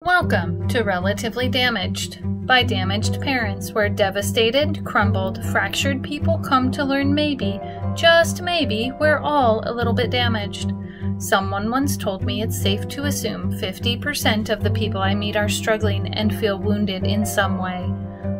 Welcome to Relatively Damaged by Damaged Parents, where devastated, crumbled, fractured people come to learn maybe, just maybe, we're all a little bit damaged. Someone once told me it's safe to assume 50% of the people I meet are struggling and feel wounded in some way.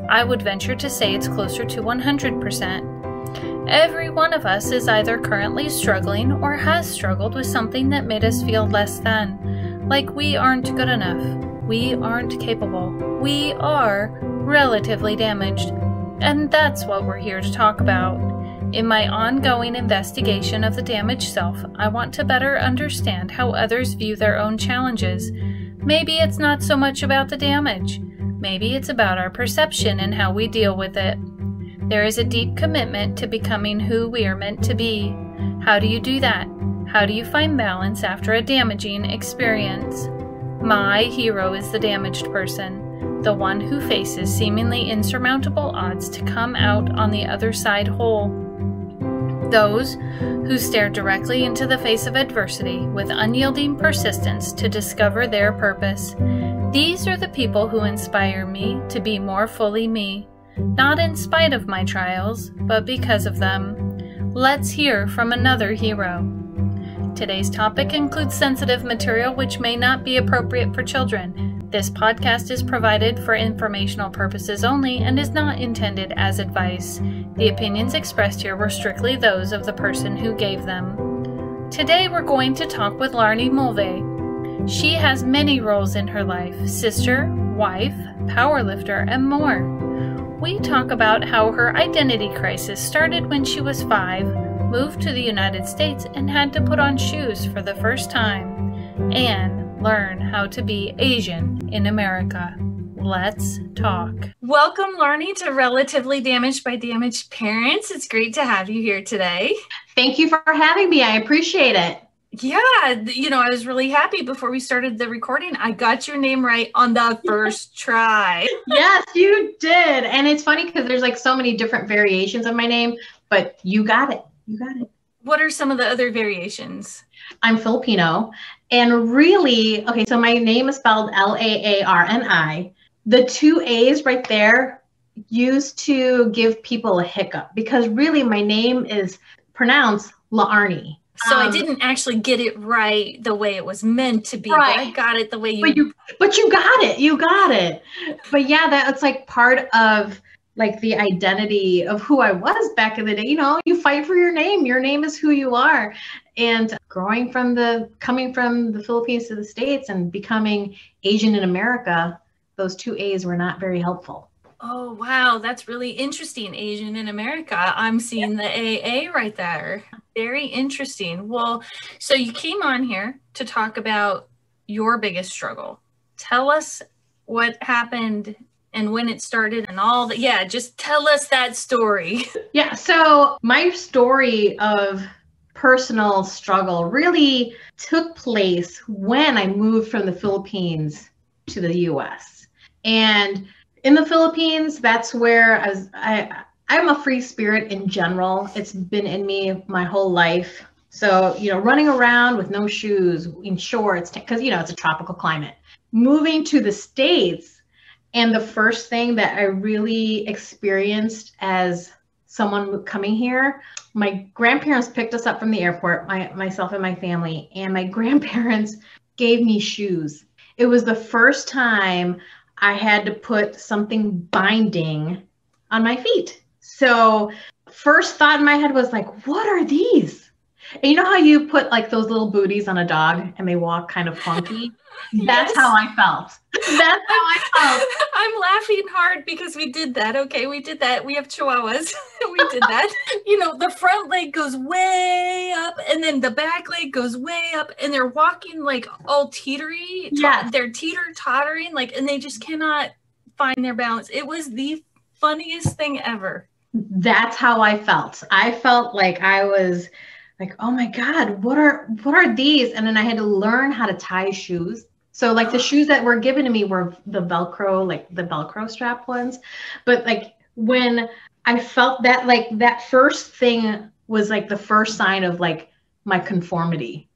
I would venture to say it's closer to 100%. Every one of us is either currently struggling or has struggled with something that made us feel less than, like we aren't good enough. We aren't capable. We are relatively damaged. And that's what we're here to talk about. In my ongoing investigation of the damaged self, I want to better understand how others view their own challenges. Maybe it's not so much about the damage. Maybe it's about our perception and how we deal with it. There is a deep commitment to becoming who we are meant to be. How do you do that? How do you find balance after a damaging experience? My hero is the damaged person, the one who faces seemingly insurmountable odds to come out on the other side whole. Those who stare directly into the face of adversity with unyielding persistence to discover their purpose. These are the people who inspire me to be more fully me, not in spite of my trials, but because of them. Let's hear from another hero. Today's topic includes sensitive material which may not be appropriate for children. This podcast is provided for informational purposes only and is not intended as advice. The opinions expressed here were strictly those of the person who gave them. Today we're going to talk with Laarni Mulvey. She has many roles in her life: sister, wife, powerlifter, and more. We talk about how her identity crisis started when she was 5, moved to the United States and had to put on shoes for the first time, and learn how to be Asian in America. Let's talk. Welcome, Laarni, to Relatively Damaged by Damaged Parents. It's great to have you here today. Thank you for having me. I appreciate it. Yeah, I was really happy before we started the recording. I got your name right on the first try. Yes, you did. And it's funny because there's like so many different variations of my name, but you got it. You got it. What are some of the other variations? I'm Filipino. And really, okay, so my name is spelled Laarni. The 2 A's right there used to give people a hiccup because really my name is pronounced Laarni. So I didn't actually get it right the way it was meant to be, right. But I got it the way you... But you got it. You got it. But yeah, that's like part of like the identity of who I was back in the day. You fight for your name. Your name is who you are. And coming from the Philippines to the States and becoming Asian in America, those 2 A's were not very helpful. Oh, wow. That's really interesting. Asian in America. I'm seeing the AA right there. Very interesting. Well, so you came on here to talk about your biggest struggle. Tell us what happened and when it started and all that. Yeah, just tell us that story. Yeah, so my story of personal struggle really took place when I moved from the Philippines to the US. And in the Philippines, that's where I'm a free spirit in general. It's been in me my whole life. So, running around with no shoes, in shorts, because, it's a tropical climate. Moving to the States, and the first thing that I really experienced as someone coming here, my grandparents picked us up from the airport, myself and my family, and my grandparents gave me shoes. It was the first time I had to put something binding on my feet. So first thought in my head was like, what are these? And you know how you put like those little booties on a dog and they walk kind of funky? That's how I felt. That's how I felt. I'm laughing hard because we did that. Okay, we did that. We have chihuahuas. We did that. The front leg goes way up and then the back leg goes way up and they're walking like all teetery. Yeah. They're teeter-tottering and they just cannot find their balance. It was the funniest thing ever. That's how I felt. I felt like I was like, oh my God, what are these? And then I had to learn how to tie shoes. So like the shoes that were given to me were the Velcro strap ones. But like when I felt that, like that first thing was like the first sign of like my conformity.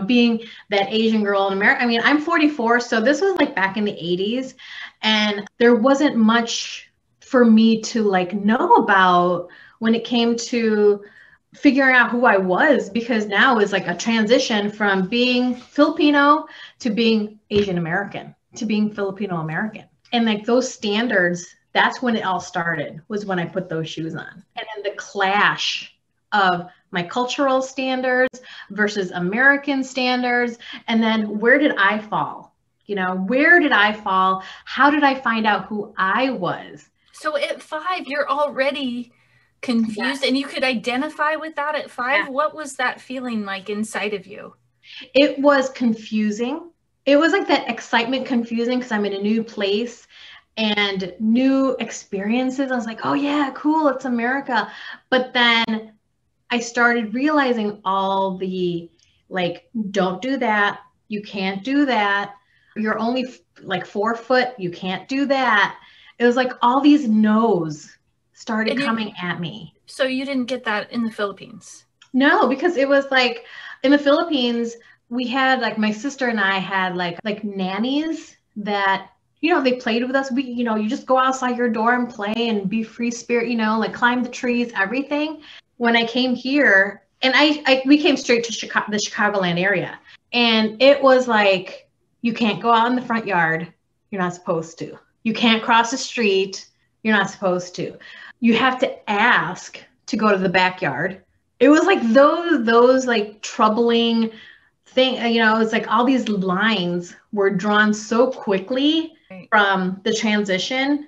being that Asian girl in America. I mean, I'm 44, so this was like back in the 80s, and there wasn't much for me to like know about when it came to figuring out who I was, because now is like a transition from being Filipino to being Asian American to being Filipino American. And like those standards, that's when it all started, was when I put those shoes on. And then the clash of my cultural standards versus American standards. And then where did I fall? Where did I fall? How did I find out who I was? So at 5, you're already confused, and you could identify with that at 5. What was that feeling like inside of you? It was confusing. It was like that excitement confusing because I'm in a new place and new experiences. I was like, oh yeah, cool, it's America. But then I started realizing all the like, don't do that. You can't do that. You're only like 4 foot. You can't do that. It was like all these no's started coming at me. So you didn't get that in the Philippines? No, because it was like in the Philippines, we had like my sister and I had like nannies that, they played with us. We, you just go outside your door and play and be free spirit, like climb the trees, everything. When I came here, and we came straight to the Chicagoland area, and it was like, you can't go out in the front yard. You're not supposed to. You can't cross the street. You're not supposed to. You have to ask to go to the backyard. It was like those like troubling thing, it was like all these lines were drawn so quickly from the transition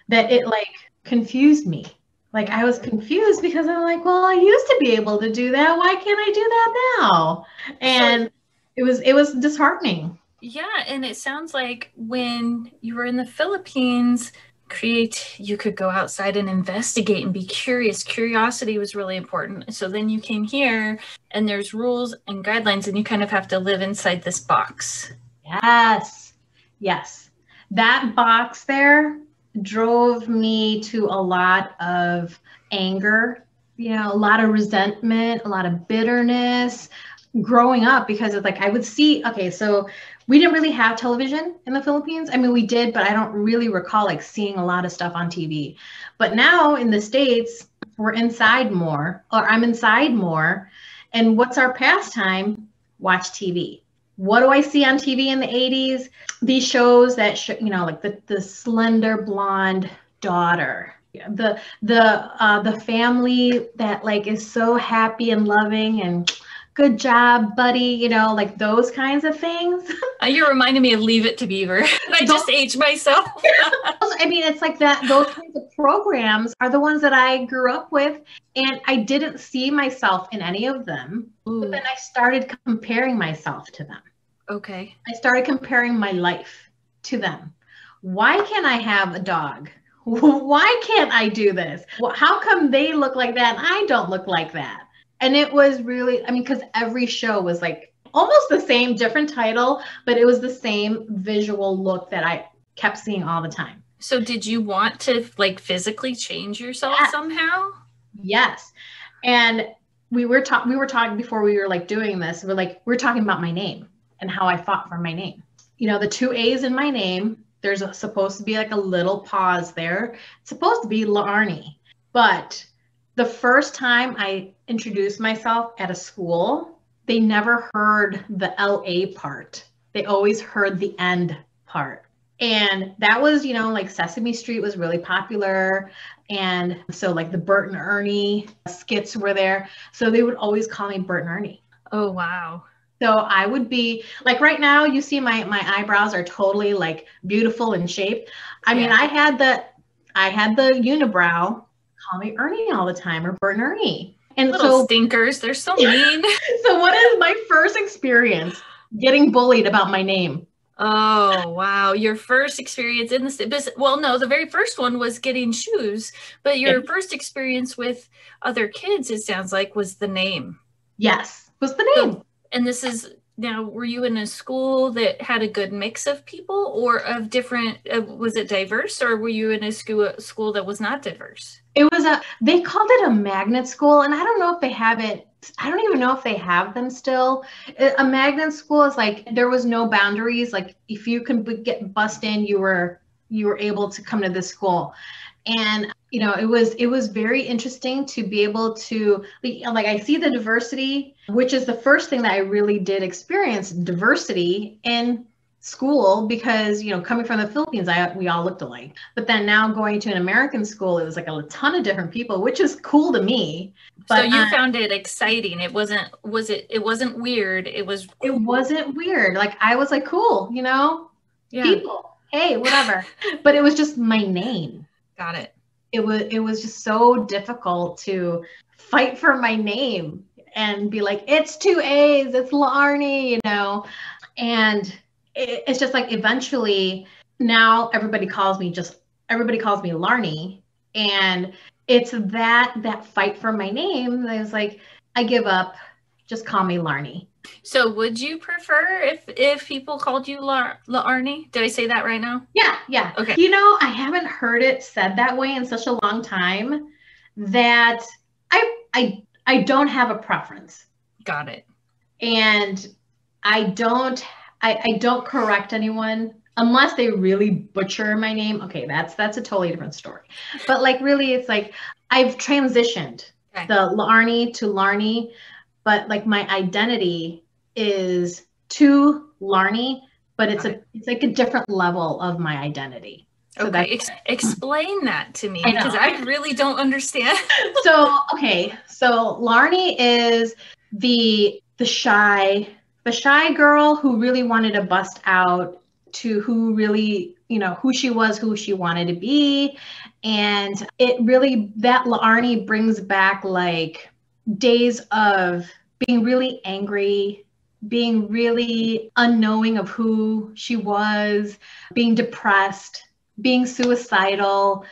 that it like confused me. Like I was confused because I'm like, well, I used to be able to do that. Why can't I do that now? And it was disheartening. Yeah, and it sounds like when you were in the Philippines, you could go outside and investigate and be curious. Curiosity was really important. So then you came here and there's rules and guidelines and you kind of have to live inside this box. Yes. That box there drove me to a lot of anger, a lot of resentment, a lot of bitterness growing up, because it's like I would see, okay, so we didn't really have television in the Philippines. I mean, we did, but I don't really recall like seeing a lot of stuff on TV. But now in the States, we're inside more, or I'm inside more. And what's our pastime? Watch TV. What do I see on TV in the 80s? These shows that, like the slender blonde daughter, the family that like is so happy and loving and good job, buddy, like those kinds of things. You're reminding me of Leave It to Beaver. I just aged myself. I mean, it's like that. Those kinds of programs are the ones that I grew up with, and I didn't see myself in any of them. Ooh. But then I started comparing myself to them. Okay. I started comparing my life to them. Why can't I have a dog? Why can't I do this? How come they look like that and I don't look like that? And it was really, I mean, because every show was like almost the same, different title, but it was the same visual look that I kept seeing all the time. So did you want to like physically change yourself somehow? Yes. And we were talking before we were like doing this. We're talking about my name and how I fought for my name. The 2 A's in my name, there's supposed to be like a little pause there. It's supposed to be Laarni. But the first time I introduced myself at a school, they never heard the LA part. They always heard the end part. And that was, like Sesame Street was really popular. And so like the Bert and Ernie skits were there. So they would always call me Bert and Ernie. Oh, wow. So I would be like, right now you see my eyebrows are totally like beautiful in shape. I mean, I had the unibrow. Call me Ernie all the time, or Bert and Ernie. And little stinkers, they're so mean. So what is my first experience getting bullied about my name? Oh, wow. Your first experience in the, well, no, the very first one was getting shoes, but your first experience with other kids, it sounds like, was the name. Yes, was the name. So, and this is, now, were you in a school that had a good mix of people, or of different, was it diverse, or were you in a school that was not diverse? It was they called it a magnet school, and I don't know if they have it I don't even know if they have them still. A magnet school is like there was no boundaries. Like if you can get bussed in, you were able to come to this school. And it was very interesting to be able to, like, I see the diversity, which is the first thing that I really did experience, diversity in school, because coming from the Philippines, we all looked alike. But then now going to an American school, it was like a ton of different people, which is cool to me. But so you found it exciting. It wasn't weird. It was cool. It wasn't weird. Like I was like, cool, Yeah. people, hey, whatever. But it was just my name. Got it. It was just so difficult to fight for my name and be like, it's 2 A's, it's Laarni, and it's just like eventually now everybody calls me Laarni, and it's that fight for my name that is like, I give up, just call me Laarni. So would you prefer if people called you Laarni? Did I say that right now? Yeah. Okay. I haven't heard it said that way in such a long time that I don't have a preference. Got it. And I don't correct anyone unless they really butcher my name. Okay, that's a totally different story. But like really, it's like I've transitioned the Laarni to Laarni. But like my identity is to Laarni, but it's like a different level of my identity. So okay, explain that to me, because I really don't understand. So Laarni is the shy girl who really wanted to bust out, to who really, who she was, who she wanted to be. And it really, that Laarni brings back like days of being really angry, being really unknowing of who she was, being depressed, being suicidal.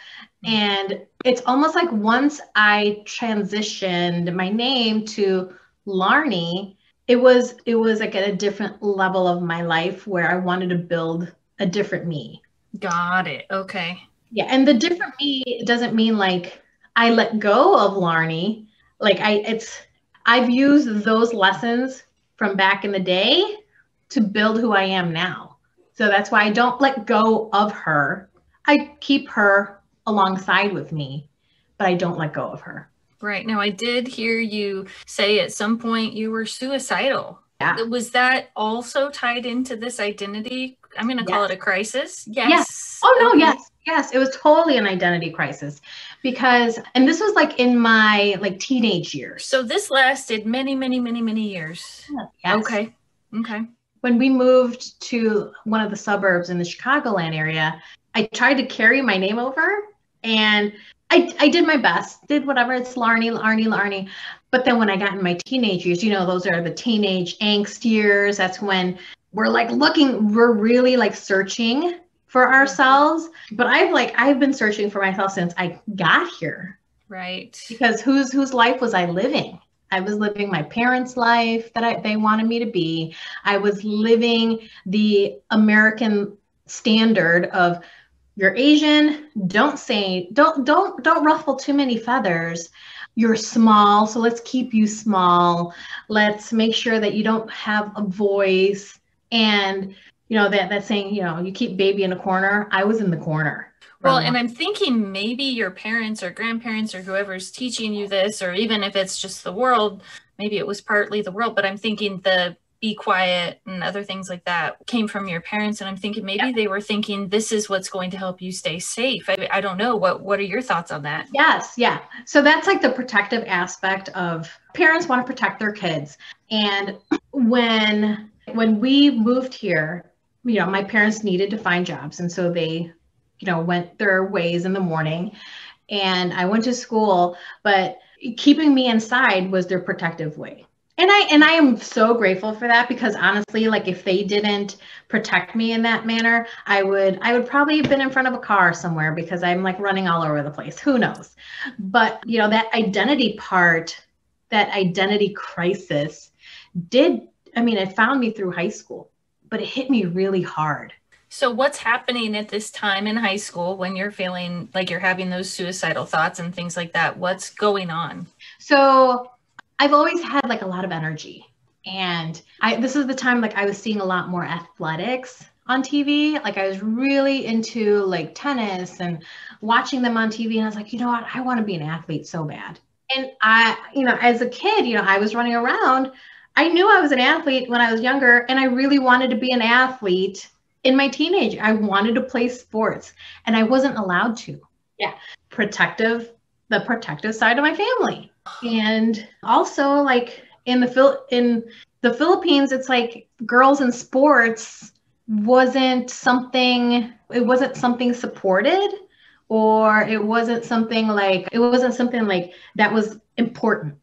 And it's almost like once I transitioned my name to Laarni, it was like at a different level of my life where I wanted to build a different me. Got it. Okay. Yeah. And the different me doesn't mean like I let go of Laarni. Like I've used those lessons from back in the day to build who I am now. So that's why I don't let go of her. I keep her alongside with me, but I don't let go of her. Right. Now, I did hear you say at some point you were suicidal. Yeah. Was that also tied into this identity? I'm going to call it a crisis. Yes. Oh, no, yes. Yes, it was totally an identity crisis because, and this was like in my like teenage years. So this lasted many, many, many, many years. Yes. Okay. When we moved to one of the suburbs in the Chicagoland area, I tried to carry my name over, and I did my best, did whatever. It's Laarni. But then when I got in my teenage years, those are the teenage angst years. That's when we're really like searching for ourselves. But I've been searching for myself since I got here. Right. Because whose life was I living? I was living my parents' life that they wanted me to be. I was living the American standard of, you're Asian, don't ruffle too many feathers. You're small, so let's keep you small. Let's make sure that you don't have a voice. And that saying, you keep baby in a corner. I was in the corner. Well, and I'm thinking maybe your parents or grandparents or whoever's teaching you this, or even if it's just the world, maybe it was partly the world, but I'm thinking the be quiet and other things like that came from your parents. And I'm thinking maybe they were thinking this is what's going to help you stay safe. I don't know. What are your thoughts on that? Yes. Yeah. So that's like the protective aspect of parents want to protect their kids. And when we moved here, my parents needed to find jobs. And so they, went their ways in the morning, and I went to school, but keeping me inside was their protective way. And I am so grateful for that, because honestly, like if they didn't protect me in that manner, I would probably have been in front of a car somewhere, because I'm like running all over the place. Who knows? But that identity part, that identity crisis it found me through high school, but it hit me really hard. So what's happening at this time in high school when you're feeling like you're having those suicidal thoughts and things like that? What's going on? So I've always had like a lot of energy. And this is the time like I was seeing a lot more athletics on TV. Like I was really into like tennis and watching them on TV. And I was like, you know what? I want to be an athlete so bad. And as a kid, I was running around. I knew I was an athlete when I was younger, and I really wanted to be an athlete in my teenage. I wanted to play sports, and I wasn't allowed to. Yeah. The protective side of my family. And also like in the Philippines, it's like girls in sports wasn't something supported, or it wasn't something like that was important.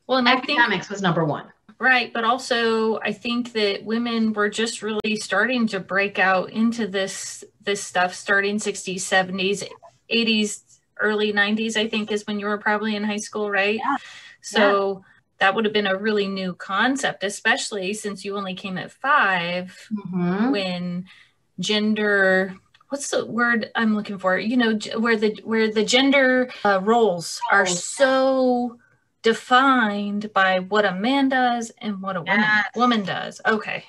Well, and academics was number one. Right. But also I think that women were just really starting to break out into this stuff starting 60s, 70s, 80s, early 90s, I think is when you were probably in high school, right? Yeah. So that would have been a really new concept, especially since you only came at 5, when gender, what's the word I'm looking for? Where the gender roles are so defined by what a man does and what a woman does. Okay.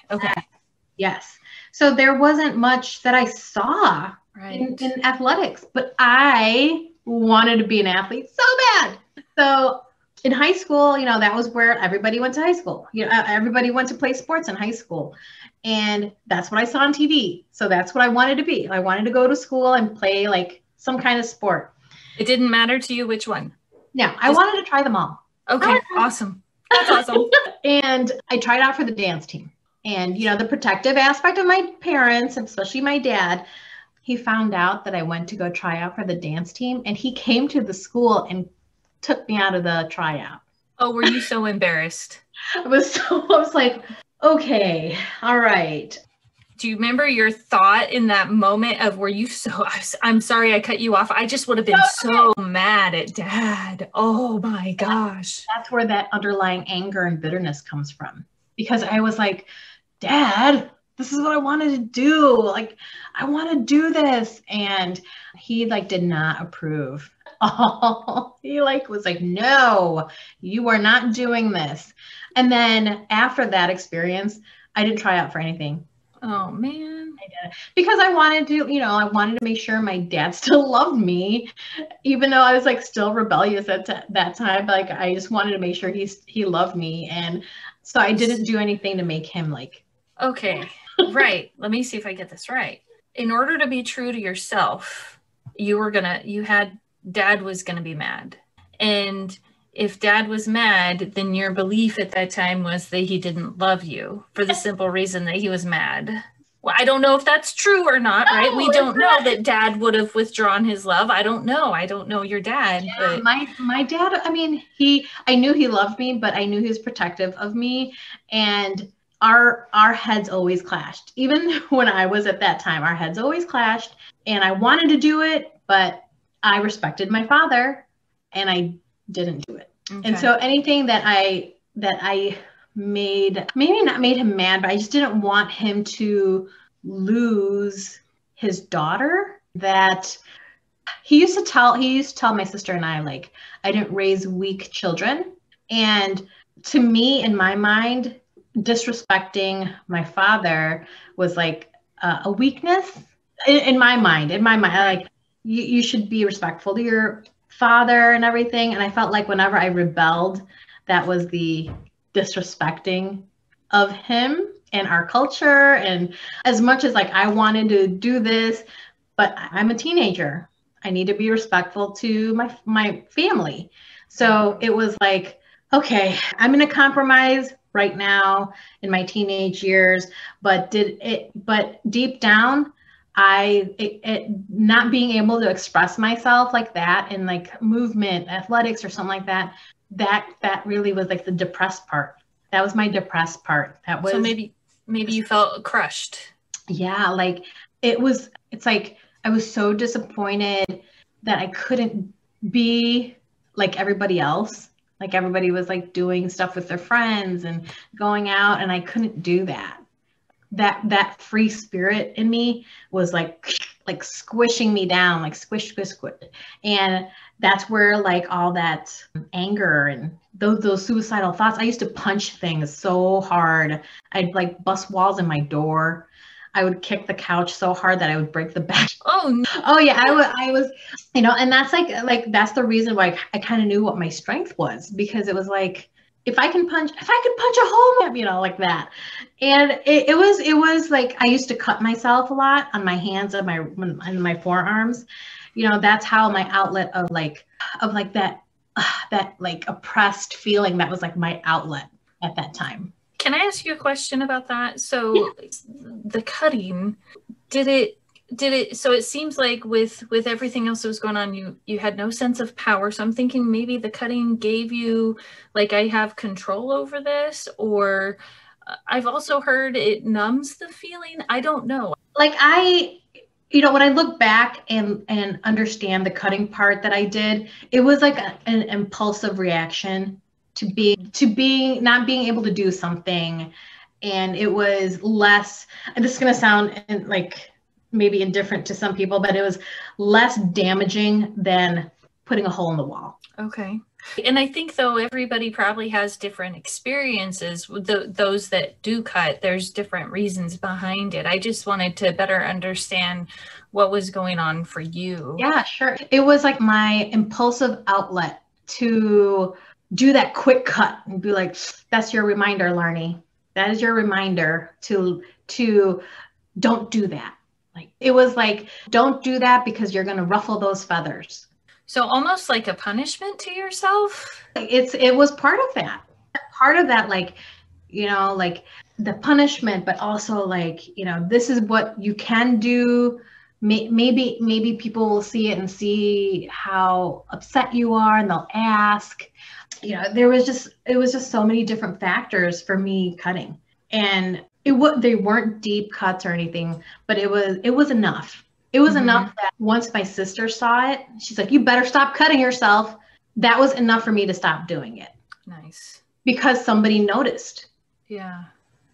Yes. So there wasn't much that I saw in athletics, but I wanted to be an athlete so bad. So in high school, that was where everybody went to high school. Everybody went to play sports in high school. And that's what I saw on TV. So that's what I wanted to be. I wanted to go to school and play like some kind of sport. It didn't matter to you which one? No, I wanted to try them all. Okay, awesome. That's awesome. And I tried out for the dance team. And, the protective aspect of my parents, especially my dad, he found out that I went to go try out for the dance team. And he came to the school and took me out of the tryout. Oh, were you so embarrassed? I was like, okay, all right. Do you remember your thought in that moment of I'm sorry I cut you off. I just would have been so mad at Dad. Oh my gosh. That's where that underlying anger and bitterness comes from. Because I was like, Dad, this is what I wanted to do. Like, I want to do this. And he did not approve. Oh, he was like, no, you are not doing this. And then after that experience, I didn't try out for anything. Oh man. I did. Because I wanted to make sure my dad still loved me, even though I was still rebellious at that time. I just wanted to make sure he loved me. And so I didn't do anything to make him okay, right. Let me see if I get this right. In order to be true to yourself, Dad was going to be mad. And if Dad was mad, then your belief at that time was that he didn't love you for the simple reason that he was mad. Well, I don't know if that's true or not, right? We don't know that Dad would have withdrawn his love. I don't know. I don't know your dad. Yeah, but my dad, I knew he loved me, but I knew he was protective of me. And our heads always clashed. Even when I was at that time, our heads always clashed. And I wanted to do it, but I respected my father and I didn't do it. Okay. And so anything that I maybe not made him mad, but I just didn't want him to lose his daughter. That he used to tell my sister and I, I didn't raise weak children. And to me, in my mind, disrespecting my father was a weakness in my mind. You should be respectful to your father and everything. And I felt like whenever I rebelled, that was the disrespecting of him and our culture. And as much as I wanted to do this, but I'm a teenager, I need to be respectful to my family. So it was okay, I'm going to compromise right now in my teenage years, but deep down, not being able to express myself like that in movement, athletics or something like that, that really was the depressed part. That was my depressed part. That was, so maybe you felt crushed. Yeah. I was so disappointed that I couldn't be like everybody else. Everybody was doing stuff with their friends and going out, and I couldn't do that. That free spirit in me was like squishing me down, like squish, squish, squish. And that's where like all that anger and those suicidal thoughts. I used to punch things so hard. I'd like bust walls in my door. I would kick the couch so hard that I would break the back. Oh, no. Oh yeah, I was, and that's like that's the reason why I kind of knew what my strength was, because it was like if I could punch a hole, like that. And it was like I used to cut myself a lot on my hands and my forearms. That's how my outlet of that like oppressed feeling, that was like my outlet at that time. Can I ask you a question about that? So the cutting, did it, so it seems like with everything else that was going on, you had no sense of power. So I'm thinking maybe the cutting gave you like, I have control over this, or I've also heard it numbs the feeling. I don't know. Like when I look back and understand the cutting part that I did, it was like an impulsive reaction to being not being able to do something. And it was less, and this is going to sound like maybe indifferent to some people, but it was less damaging than putting a hole in the wall. Okay. And I think, though, everybody probably has different experiences. Those that do cut, there's different reasons behind it. I just wanted to better understand what was going on for you. Yeah, sure. It was like my impulsive outlet to do that quick cut and be like, that's your reminder, Laarni. That is your reminder to don't do that. Like, it was like, don't do that because you're going to ruffle those feathers. So almost like a punishment to yourself? It was part of that. Part of that, like, like the punishment, but also like, this is what you can do. Maybe people will see it and see how upset you are, and they'll ask. It was just so many different factors for me cutting. And they weren't deep cuts or anything, but it was enough. It was enough that once my sister saw it, she's like, you better stop cutting yourself. That was enough for me to stop doing it. Nice. Because somebody noticed. Yeah.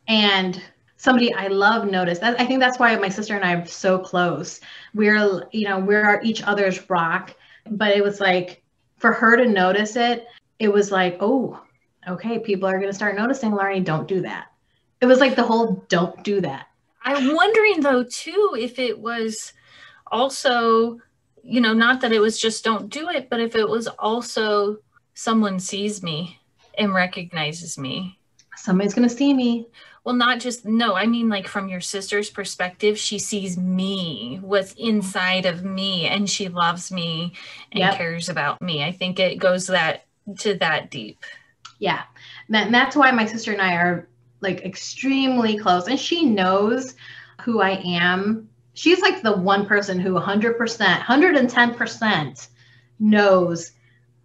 And somebody I love noticed. I think that's why my sister and I are so close. We're each other's rock. But it was like, for her to notice it, it was like, oh, okay, people are going to start noticing, Laarni, don't do that. It was like the whole don't do that. I'm wondering, though, too, if it was also, not that it was just don't do it, but if it was also someone sees me and recognizes me. Somebody's going to see me. Well, I mean, like, from your sister's perspective, she sees me, what's inside of me, and she loves me and cares about me. I think it goes that deep. Yeah. And that's why my sister and I are like extremely close, and she knows who I am. She's like the one person who 100%, 110% knows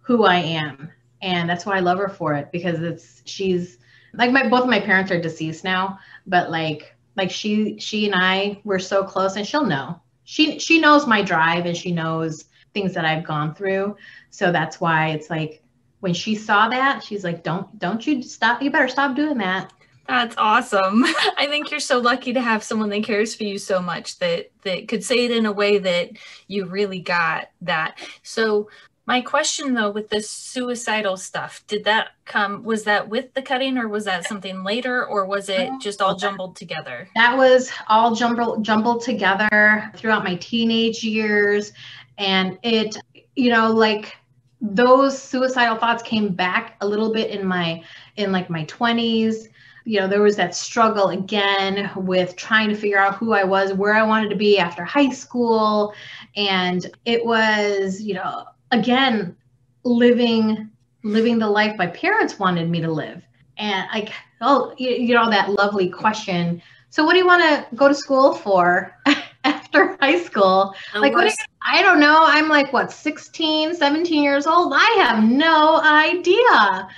who I am. And that's why I love her for it, because she's like, both of my parents are deceased now, but like she and I were so close, and she'll know. She knows my drive, and she knows things that I've gone through. So that's why it's like, when she saw that, she's like, don't you stop. You better stop doing that. That's awesome. I think you're so lucky to have someone that cares for you so much that could say it in a way that you really got that. So my question, though, with this suicidal stuff, was that with the cutting, or was that something later, or was it just all jumbled together? That was all jumbled together throughout my teenage years. And it, like, those suicidal thoughts came back a little bit in my 20s. There was that struggle again with trying to figure out who I was, where I wanted to be after high school. And it was, again, living the life my parents wanted me to live. And that lovely question. So what do you want to go to school for after high school? I don't know. I'm like, 16, 17 years old. I have no idea.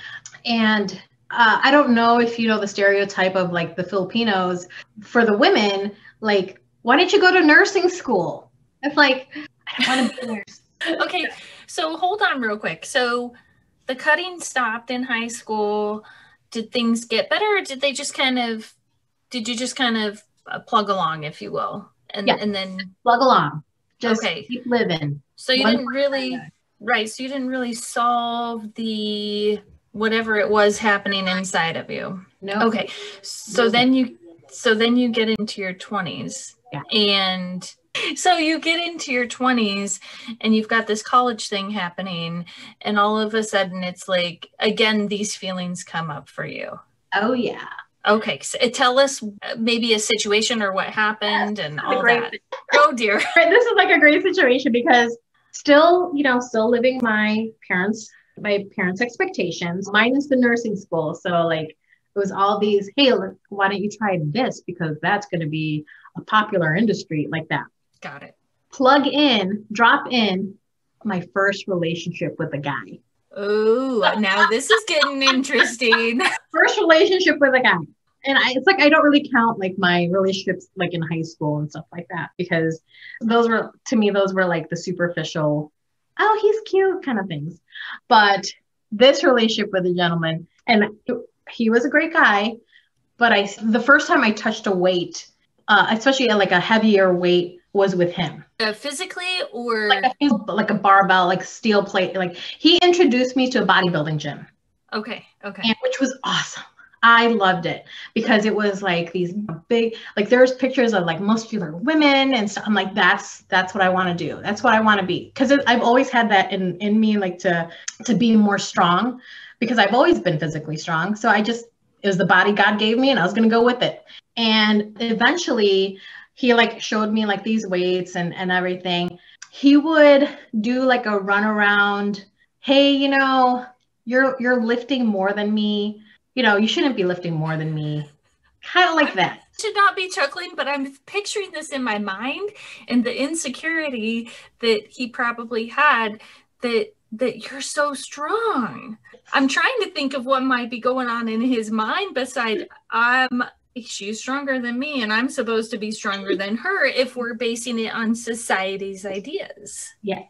And I don't know if you know the stereotype of like the Filipinos for the women, like, why didn't you go to nursing school? It's like, I don't want to be a nurse. Okay, so hold on real quick. So the cutting stopped in high school. Did things get better, or did you just kind of plug along, if you will? And Yeah. and then Plug along. Just okay. keep living. So you didn't really, right, so you didn't really solve the whatever it was happening inside of you. No. Okay. So then you get into your 20s. Yeah. And so you get into your 20s and you've got this college thing happening, and all of a sudden it's like, again, these feelings come up for you. Oh yeah. Okay, so tell us maybe a situation or what happened and all that. Oh dear. This is like a great situation because still living my parents' expectations, minus the nursing school. So like it was all these, hey, look, why don't you try this? Because that's going to be a popular industry like that. Got it. Drop in my first relationship with a guy. Oh, now this is getting interesting. First relationship with a guy. And it's like, I don't really count like my relationships like in high school and stuff like that, because those were like the superficial, oh, he's cute kind of things. But this relationship with a gentleman, and he was a great guy, but the first time I touched a weight, especially like a heavier weight, was with him. Physically, or like a barbell, like steel plate. Like he introduced me to a bodybuilding gym. Okay. And which was awesome. I loved it because it was like these big, like there's pictures of like muscular women and stuff. I'm like, that's what I want to do. That's what I want to be. Because I've always had that in me, like to be more strong, because I've always been physically strong. So it was the body God gave me and I was going to go with it. And eventually he like showed me like these weights and everything. He would do like a run around. Hey, you're lifting more than me. You shouldn't be lifting more than me. Kind of like that. I should not be chuckling, but I'm picturing this in my mind, and the insecurity that he probably had, that you're so strong. I'm trying to think of what might be going on in his mind besides she's stronger than me and I'm supposed to be stronger than her, if we're basing it on society's ideas. Yeah.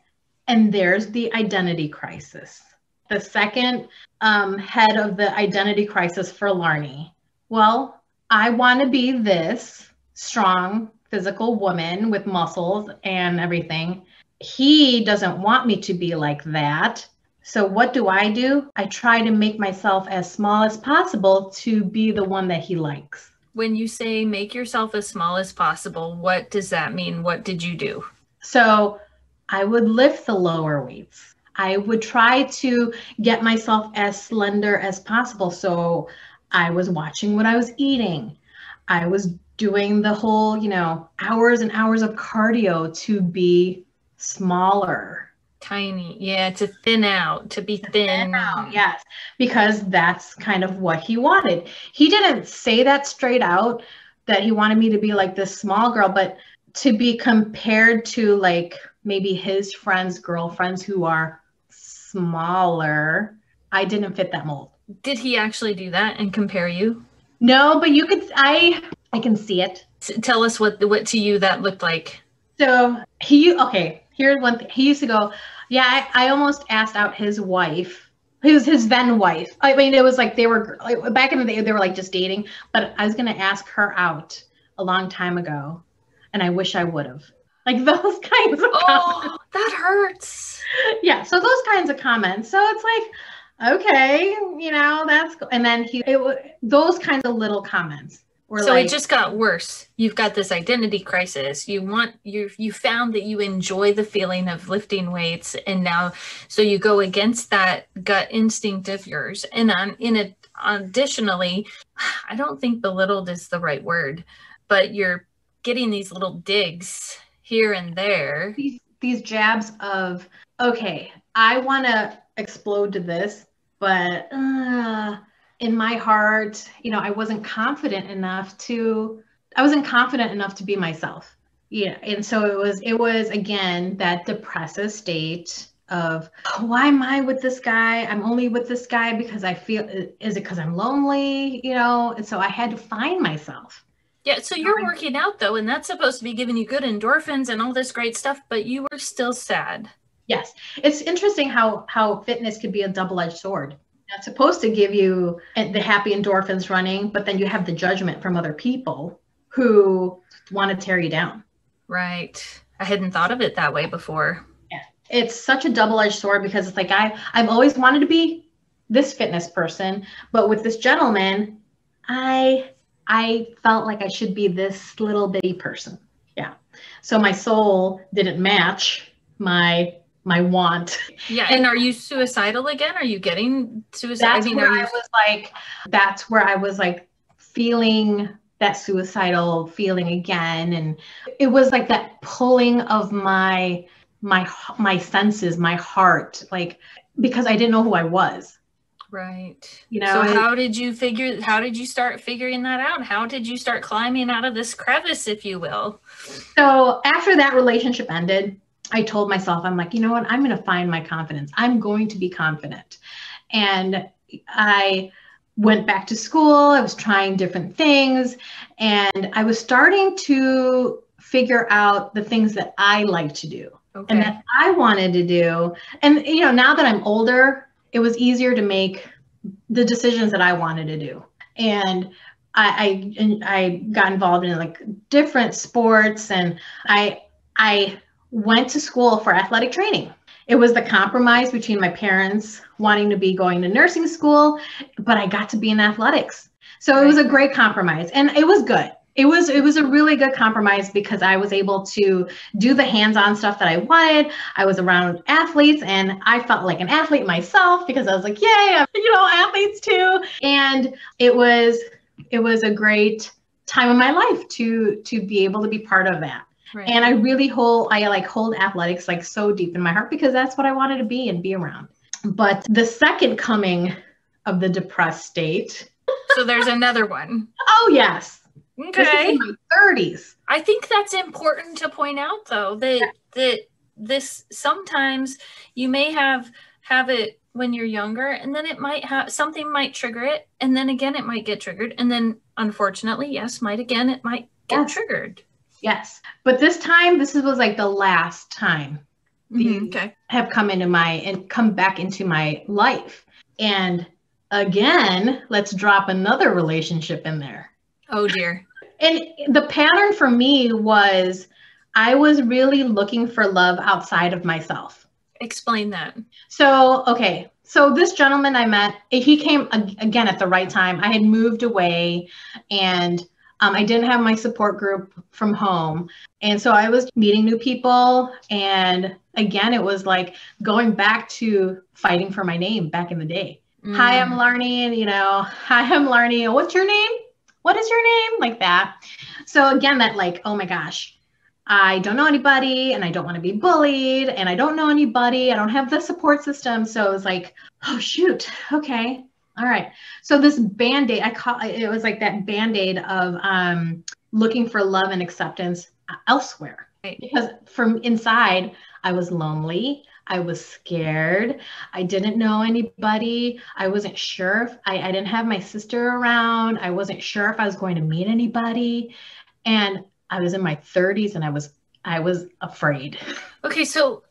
And there's the identity crisis. The second head of the identity crisis for Laarni. Well, I want to be this strong physical woman with muscles and everything. He doesn't want me to be like that. So what do? I try to make myself as small as possible to be the one that he likes. When you say make yourself as small as possible, what does that mean? What did you do? So I would lift the lower weights. I would try to get myself as slender as possible. So I was watching what I was eating. I was doing the whole, hours and hours of cardio to be smaller. Tiny. Yeah, to thin out, to be thin. Yes, because that's kind of what he wanted. He didn't say that straight out, that he wanted me to be like this small girl, but to be compared to like maybe his friends' girlfriends who are smaller. I didn't fit that mold. Did he actually do that and compare you? No, but I can see it. Tell us what to you that looked like. So here's one thing. He used to go, yeah, I almost asked out his wife. His then wife. I mean, it was like they were back in the day, they were like just dating, but I was going to ask her out a long time ago. And I wish I would have. Like those kinds of comments. That hurts. Yeah. So those kinds of comments. So it's like, okay, that's, and then those kinds of little comments. So it just got worse. You've got this identity crisis. You found that you enjoy the feeling of lifting weights, and now so you go against that gut instinct of yours. And additionally, I don't think belittled is the right word, but you're getting these little digs here and there. These jabs of, okay, I want to explode to this, but in my heart, I wasn't confident enough to be myself. Yeah. And so it was again, that depressive state of, why am I with this guy? I'm only with this guy because I feel, is it because I'm lonely? And so I had to find myself. Yeah. So you're working out though, and that's supposed to be giving you good endorphins and all this great stuff, but you were still sad. Yes. It's interesting how fitness could be a double-edged sword. It's supposed to give you the happy endorphins running, but then you have the judgment from other people who want to tear you down. Right. I hadn't thought of it that way before. Yeah. It's such a double-edged sword because it's like I've always wanted to be this fitness person, but with this gentleman, I felt like I should be this little bitty person. Yeah. So my soul didn't match my want. Yeah. And are you suicidal again? Are you getting suicide? That's where I was like, that's where I was like feeling that suicidal feeling again. And it was like that pulling of my senses, my heart, like, because I didn't know who I was. Right. You know, so how did you start figuring that out? How did you start climbing out of this crevice, if you will? So after that relationship ended, I told myself, I'm like, you know what? I'm going to find my confidence. I'm going to be confident. And I went back to school. I was trying different things, and I was starting to figure out the things that I like to do and that I wanted to do. And, you know, now that I'm older, it was easier to make the decisions that I wanted to do. And I got involved in like different sports, and I went to school for athletic training. It was the compromise between my parents wanting to be going to nursing school, but I got to be in athletics. So it was a great compromise, and it was good. It was a really good compromise because I was able to do the hands-on stuff that I wanted. I was around athletes, and I felt like an athlete myself because I was like, yay, I'm, you know, athletes too. And it was a great time of my life to be able to be part of that. Right. And I really hold athletics like so deep in my heart because that's what I wanted to be and be around. But the second coming of the depressed state. So there's another one. Oh, yes. Okay. This is in my 30s. I think that's important to point out, though, that this sometimes you may have it when you're younger, and then it might have something might trigger it, and then again it might get triggered, and then unfortunately, it might get triggered. Yes, but this was like the last time have come back into my life, and again, let's drop another relationship in there. Oh dear. And the pattern for me was I was really looking for love outside of myself. Explain that. So, okay. So this gentleman I met, he came again at the right time. I had moved away, and I didn't have my support group from home. And so I was meeting new people. And again, it was like going back to fighting for my name back in the day. Hi, I'm Laarni. And, you know, hi, I'm Laarni. What's your name? What is your name? Like that. So again, that like, oh my gosh, I don't know anybody, and I don't want to be bullied, and I don't know anybody. I don't have the support system. So it was like, oh shoot. Okay. All right. So this Band-Aid, it was like that Band-Aid of looking for love and acceptance elsewhere. Right. Because from inside, I was lonely. I was scared. I didn't know anybody. I wasn't sure if I didn't have my sister around. I wasn't sure if I was going to meet anybody. And I was in my 30s, and I was afraid. Okay, so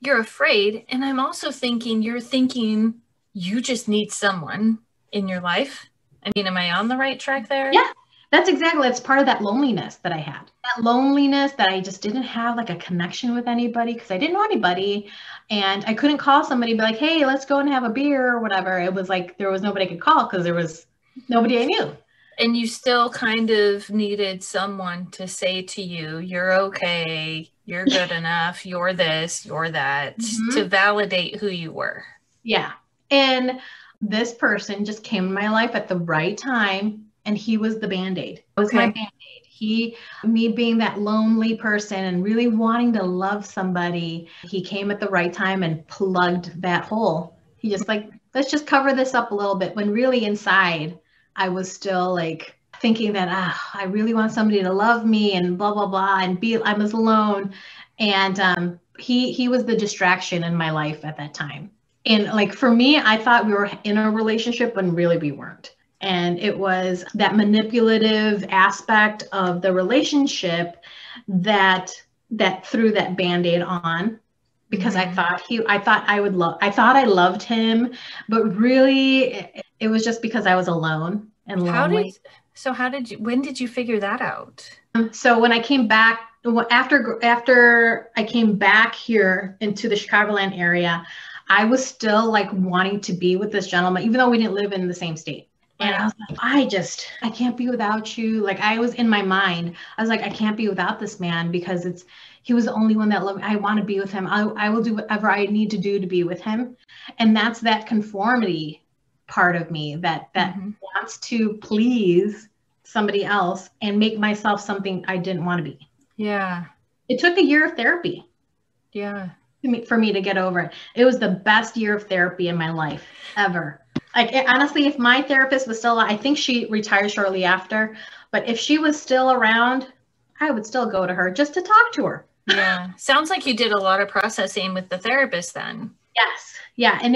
you're afraid, and I'm also thinking you're thinking you just need someone in your life. I mean, am I on the right track there? Yeah. It's part of that loneliness that I had. That loneliness that I just didn't have like a connection with anybody because I didn't know anybody, and I couldn't call somebody and be like, hey, let's go and have a beer or whatever. It was like there was nobody I could call because there was nobody I knew. And you still kind of needed someone to say to you, you're okay, you're good enough, you're this, you're that, to validate who you were. Yeah. And this person just came in my life at the right time. And he was the Band-Aid. It was my Band-Aid. Me being that lonely person and really wanting to love somebody, he came at the right time and plugged that hole. He just like, let's just cover this up a little bit. When really inside, I was still like thinking that, I really want somebody to love me and blah, blah, blah, and I was alone. And he was the distraction in my life at that time. And like, for me, I thought we were in a relationship when really we weren't. And it was that manipulative aspect of the relationship that threw that Band-Aid on, because I thought I loved him, but really it was just because I was alone and lonely. When did you figure that out? So when I came back after I came back here into the Chicagoland area, I was still like wanting to be with this gentleman, even though we didn't live in the same state. And I was like, I can't be without you. Like I was in my mind, I was like, I can't be without this man because he was the only one that loved me. I want to be with him. I will do whatever I need to do to be with him. And that's that conformity part of me that wants to please somebody else and make myself something I didn't want to be. Yeah. It took a year of therapy. Yeah. For me to get over it. It was the best year of therapy in my life ever. Like honestly, if my therapist was still, I think she retired shortly after, but if she was still around, I would still go to her just to talk to her. Yeah. Sounds like you did a lot of processing with the therapist then. Yes. Yeah. And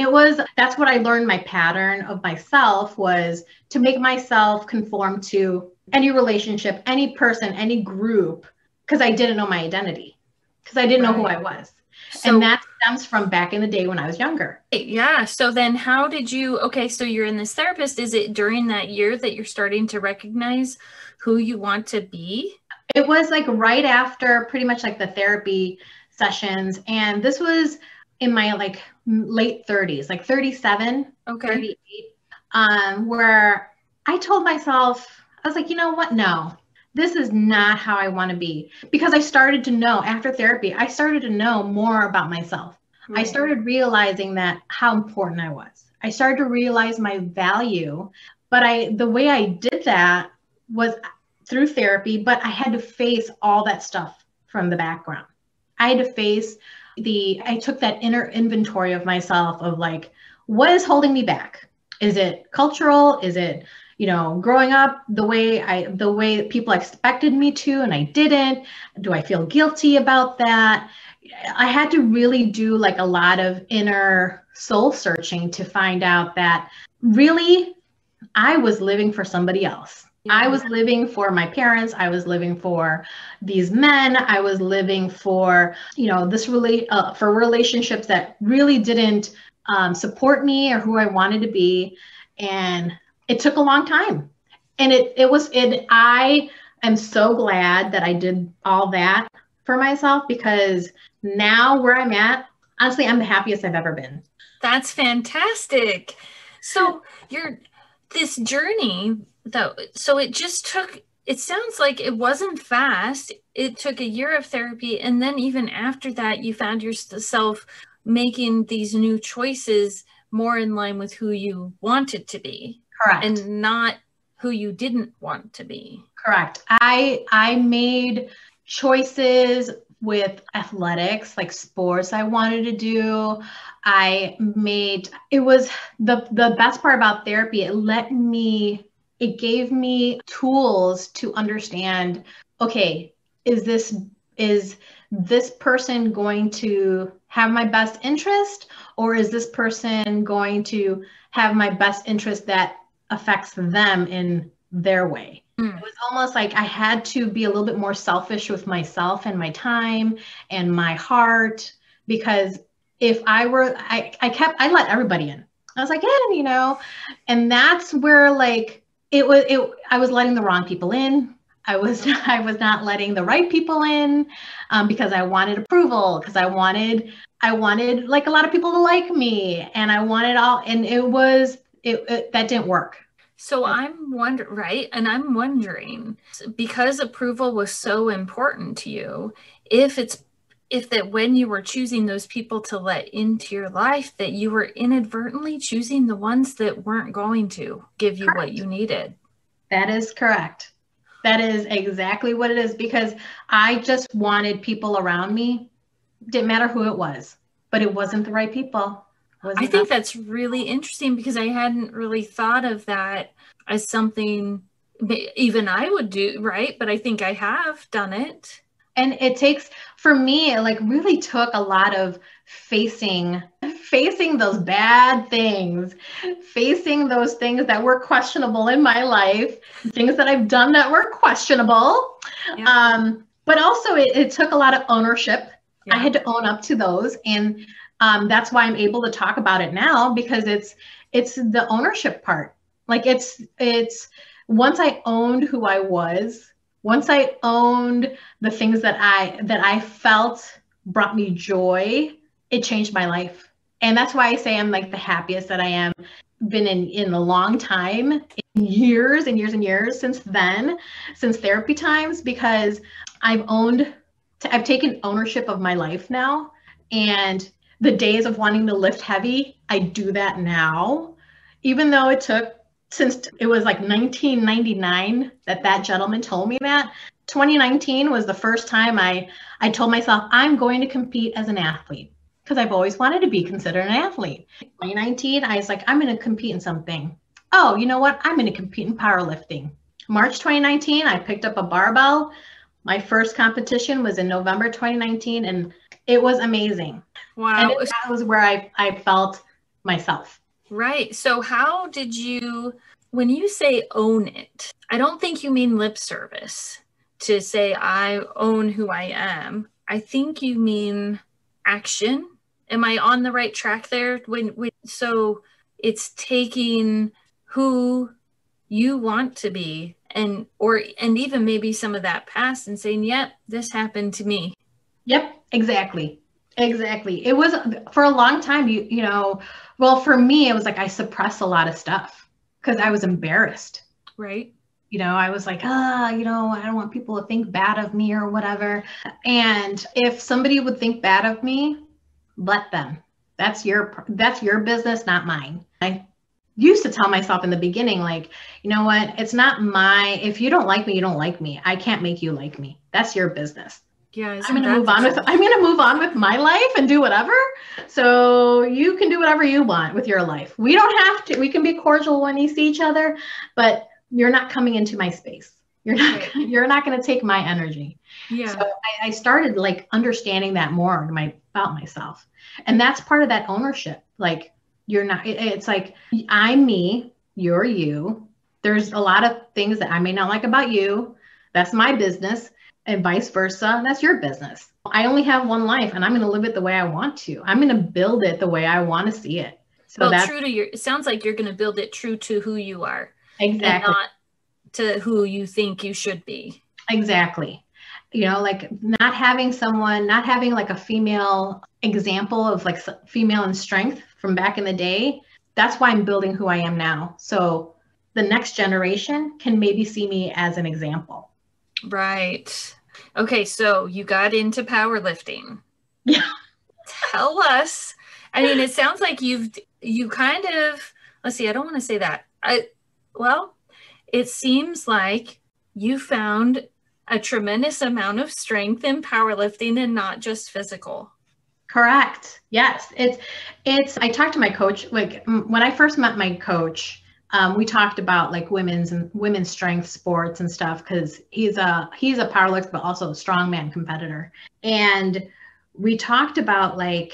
that's what I learned. My pattern of myself was to make myself conform to any relationship, any person, any group, because I didn't know my identity, because I didn't know who I was. And that stems from back in the day when I was younger. Yeah. So then how did you, so you're in this therapist. Is it during that year that you're starting to recognize who you want to be? It was like right after pretty much like the therapy sessions. And this was in my like late 30s, like 37, 38, where I told myself, I was like, you know what? No, this is not how I want to be. Because I started to know after therapy, I started to know more about myself. Right. I started realizing that how important I was. I started to realize my value. But the way I did that was through therapy, but I had to face all that stuff from the background. I had to face I took that inner inventory of myself of like, what is holding me back? Is it cultural? Is it, growing up the way people expected me to, and I didn't? Do I feel guilty about that? I had to really do like a lot of inner soul searching to find out that really I was living for somebody else. I was living for my parents. I was living for these men. I was living for, for relationships that really didn't support me or who I wanted to be. And it took a long time. And I am so glad that I did all that for myself, because now where I'm at, honestly, I'm the happiest I've ever been. That's fantastic. So this journey, though, so it sounds like it wasn't fast. It took a year of therapy. And then even after that, you found yourself making these new choices more in line with who you wanted to be. Correct. And not who you didn't want to be. Correct. I made choices with athletics, like sports I wanted to do. It was the best part about therapy. It gave me tools to understand, okay, is this person going to have my best interest, or is this person going to have my best interest that affects them in their way? It was almost like I had to be a little bit more selfish with myself and my time and my heart, because if I let everybody in. I was like, and that's where like I was letting the wrong people in. I was not letting the right people in, because I wanted approval, because I wanted like a lot of people to like me, and I wanted all, and that didn't work. So I'm wondering, because approval was so important to you, if that when you were choosing those people to let into your life, that you were inadvertently choosing the ones that weren't going to give you what you needed. That is correct. That is exactly what it is, because I just wanted people around me. Didn't matter who it was, but it wasn't the right people. I think that's really interesting, because I hadn't really thought of that as something even I would do, right? But I think I have done it. And it takes, for me, it like really took a lot of facing those bad things, facing those things that were questionable in my life, things that I've done that were questionable. Yeah. But also it took a lot of ownership. Yeah. I had to own up to those. And that's why I'm able to talk about it now, because it's the ownership part. Like it's once I owned who I was once I owned the things that I felt brought me joy, it changed my life. And that's why I say I'm like the happiest that I am been in a long time, in years and years and years since then, since therapy times, because I've taken ownership of my life now. And the days of wanting to lift heavy, I do that now. Even though it took, since it was like 1999 that gentleman told me that, 2019 was the first time I told myself I'm going to compete as an athlete, because I've always wanted to be considered an athlete. 2019, I was like, I'm going to compete in something. Oh, you know what? I'm going to compete in powerlifting. March 2019, I picked up a barbell. My first competition was in November 2019, and it was amazing. Wow. And that was where I felt myself. Right. So how did you, when you say own it, I don't think you mean lip service to say I own who I am. I think you mean action. Am I on the right track there? So it's taking who you want to be and even maybe some of that past and saying, yep, this happened to me. Yep, exactly. It was for a long time, well, for me, it was like I suppressed a lot of stuff because I was embarrassed. Right. I was like, I don't want people to think bad of me or whatever. And if somebody would think bad of me, let them. That's your business, not mine. I used to tell myself in the beginning, like, you know what? It's not if you don't like me, you don't like me. I can't make you like me. That's your business. Yeah, I'm gonna move on with my life and do whatever. So you can do whatever you want with your life. We don't have to. We can be cordial when you see each other, but you're not coming into my space. You're not going to take my energy. Yeah. So I started like understanding that more about myself, and that's part of that ownership. Like you're not. It's like I'm me. You're you. There's a lot of things that I may not like about you. That's my business. And vice versa, that's your business. I only have one life, and I'm going to live it the way I want to. I'm going to build it the way I want to see it. So it sounds like you're going to build it true to who you are. Exactly. And not to who you think you should be. Exactly. Like not having like a female example of like female in strength from back in the day. That's why I'm building who I am now. So the next generation can maybe see me as an example. Right. Okay, so you got into powerlifting. Yeah. Tell us. I mean, it sounds like you kind of, let's see, I don't want to say that. It seems like you found a tremendous amount of strength in powerlifting and not just physical. Correct. Yes. I talked to my coach, like when I first met my coach, we talked about like women's strength sports and stuff, because he's a powerlifter, but also a strongman competitor. And we talked about like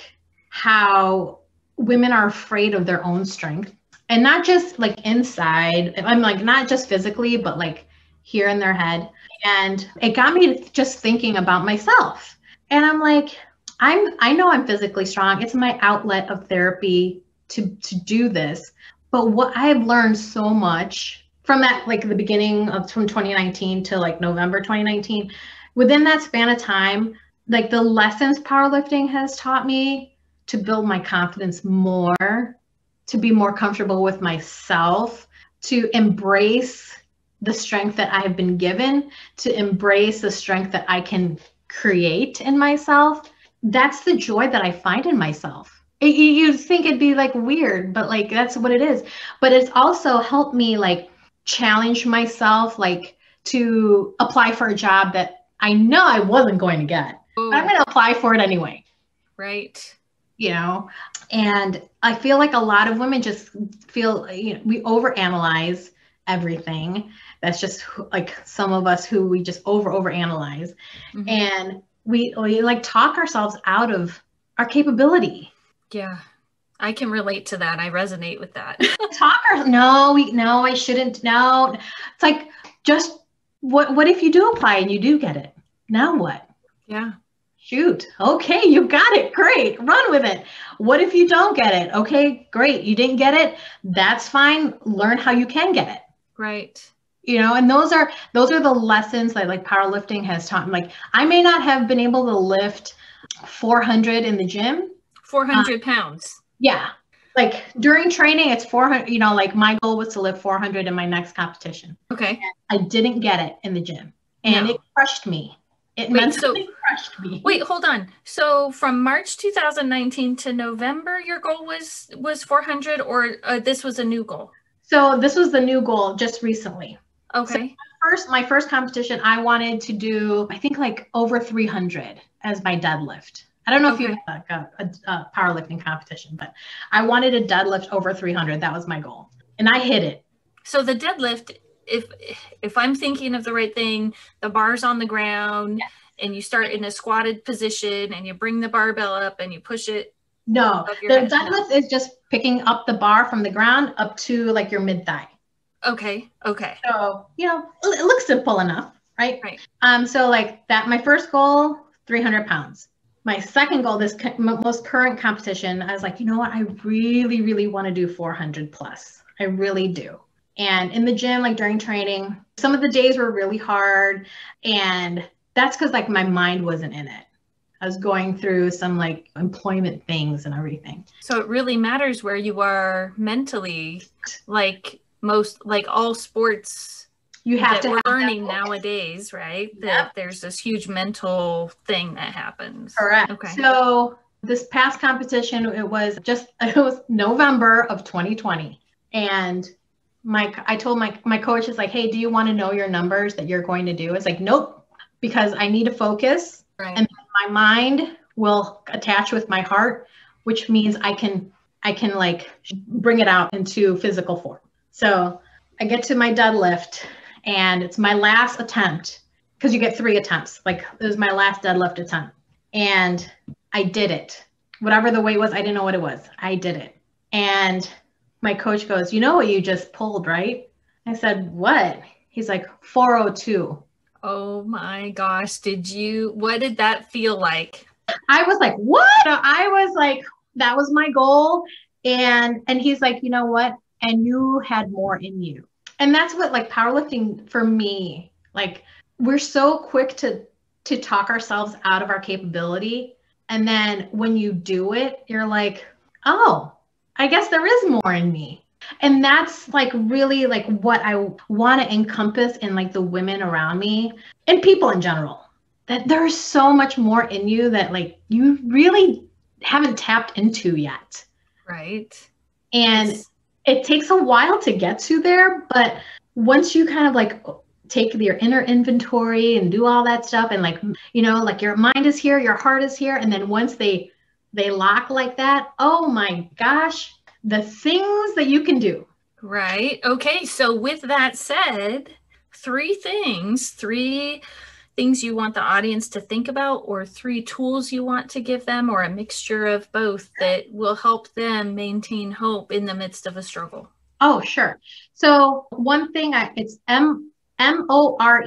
how women are afraid of their own strength, and not just like inside. I'm like not just physically, but like here in their head. And it got me just thinking about myself. And I'm like, I know I'm physically strong. It's my outlet of therapy to do this. But what I've learned so much from that, like the beginning from 2019 to like November 2019, within that span of time, like the lessons powerlifting has taught me to build my confidence more, to be more comfortable with myself, to embrace the strength that I have been given, to embrace the strength that I can create in myself. That's the joy that I find in myself. You think it'd be like weird, but like that's what it is. But it's also helped me like challenge myself, like to apply for a job that I know I wasn't going to get. But I'm going to apply for it anyway. Right. And I feel like a lot of women just feel, we overanalyze everything. That's just like some of us who we just overanalyze. Mm-hmm. And we like talk ourselves out of our capability. Yeah, I can relate to that. I resonate with that. No, I shouldn't. No, it's like, just what if you do apply and you do get it? Now what? Yeah. Shoot. Okay, you got it. Great. Run with it. What if you don't get it? Okay, great. You didn't get it. That's fine. Learn how you can get it. Right. And those are the lessons that like powerlifting has taught me. Like I may not have been able to lift 400 in the gym. 400 pounds. Yeah. Like during training, it's 400, like my goal was to lift 400 in my next competition. Okay. I didn't get it in the gym and it crushed me. It mentally crushed me. Wait, hold on. So from March 2019 to November, your goal was 400, or this was a new goal? So this was the new goal just recently. Okay. So my first competition, I wanted to do, I think like over 300 as my deadlift. I don't know if you have like a powerlifting competition, but I wanted a deadlift over 300. That was my goal. And I hit it. So the deadlift, if I'm thinking of the right thing, the bar's on the ground and you start in a squatted position and you bring the barbell up and you push it. No, the deadlift is just picking up the bar from the ground up to like your mid thigh. Okay. So, it looks simple enough, right? Right. So like that, my first goal, 300 pounds. My second goal, this most current competition, I was like, you know what? I really, really want to do 400 plus. I really do. And in the gym, like during training, some of the days were really hard. And that's because like my mind wasn't in it. I was going through some like employment things and everything. So it really matters where you are mentally, like all sports. You have to we're learning nowadays, right? That there's this huge mental thing that happens. Correct. Okay. So this past competition, it was November of 2020. And I told my coach is like, hey, do you want to know your numbers that you're going to do? It's like, nope, because I need to focus. Right. And my mind will attach with my heart, which means I can like bring it out into physical form. So I get to my deadlift and it's my last attempt because you get 3 attempts. Like it was my last deadlift attempt and I did it. Whatever the weight was, I didn't know what it was. I did it. And my coach goes, you know what you just pulled, right? I said, what? He's like, 402. Oh my gosh. What did that feel like? I was like, what? I was like, that was my goal. And he's like, you know what? And you had more in you. And that's what like powerlifting for me, like we're so quick to talk ourselves out of our capability. And then when you do it, you're like, oh, I guess there is more in me. And that's like really like what I want to encompass in like the women around me and people in general, that there's so much more in you that like you really haven't tapped into yet. Right. And it takes a while to get to there, but once you kind of like take your inner inventory and do all that stuff and like, like your mind is here, your heart is here. And then once they lock like that, oh my gosh, the things that you can do. Right. Okay. So with that said, 3 things you want the audience to think about, or 3 tools you want to give them, or a mixture of both that will help them maintain hope in the midst of a struggle. Oh, sure. So one thing, it's MORE,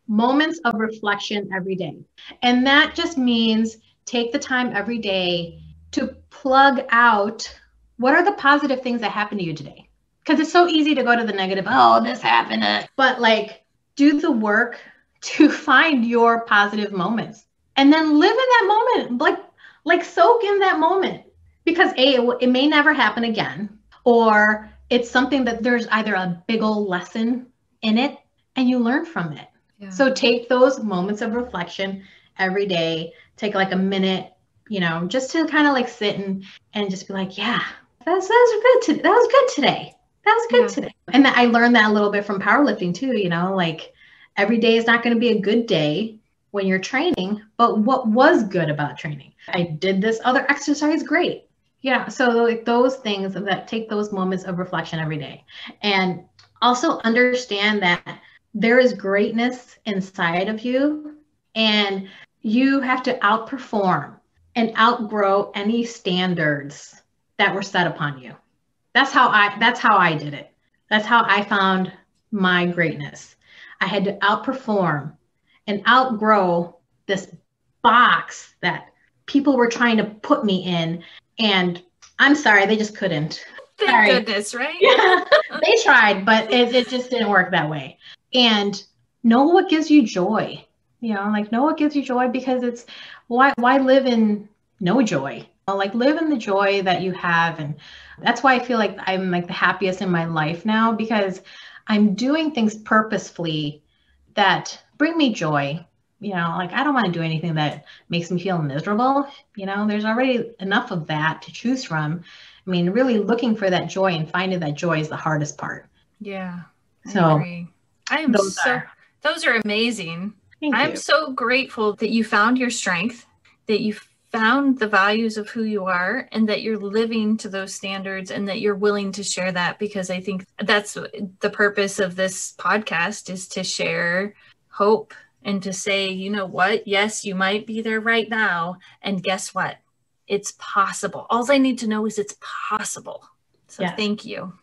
moments of reflection every day. And that just means take the time every day to plug out what are the positive things that happened to you today. Because it's so easy to go to the negative, oh, this happened. But like do the work to find your positive moments and then live in that moment, like soak in that moment, because it may never happen again, or it's something that there's either a big old lesson in it and you learn from it. Yeah. So take those moments of reflection every day, take like a minute, just to kind of like sit and just be like, yeah, that was good. That was good today. That was good today. And I learned that a little bit from powerlifting too, like every day is not going to be a good day when you're training, but what was good about training? I did this other exercise, great. Yeah, so like those things that take those moments of reflection every day. And also understand that there is greatness inside of you and you have to outperform and outgrow any standards that were set upon you. That's how I did it. That's how I found my greatness. I had to outperform and outgrow this box that people were trying to put me in. And I'm sorry, they just couldn't. Thank goodness, right? Yeah, they tried, but it just didn't work that way. And know what gives you joy. Like know what gives you joy, because it's why live in no joy? Like live in the joy that you have. And that's why I feel like I'm like the happiest in my life now, because I'm doing things purposefully that bring me joy. Like I don't want to do anything that makes me feel miserable. There's already enough of that to choose from. I mean, really looking for that joy and finding that joy is the hardest part. Yeah, So I agree. Those are amazing. Thank I'm you. so grateful that you found your strength, that you found the values of who you are, and that you're living to those standards, and that you're willing to share that, because I think that's the purpose of this podcast, is to share hope and to say, you know what? Yes, you might be there right now. And guess what? It's possible. All I need to know is it's possible. So Yes. thank you.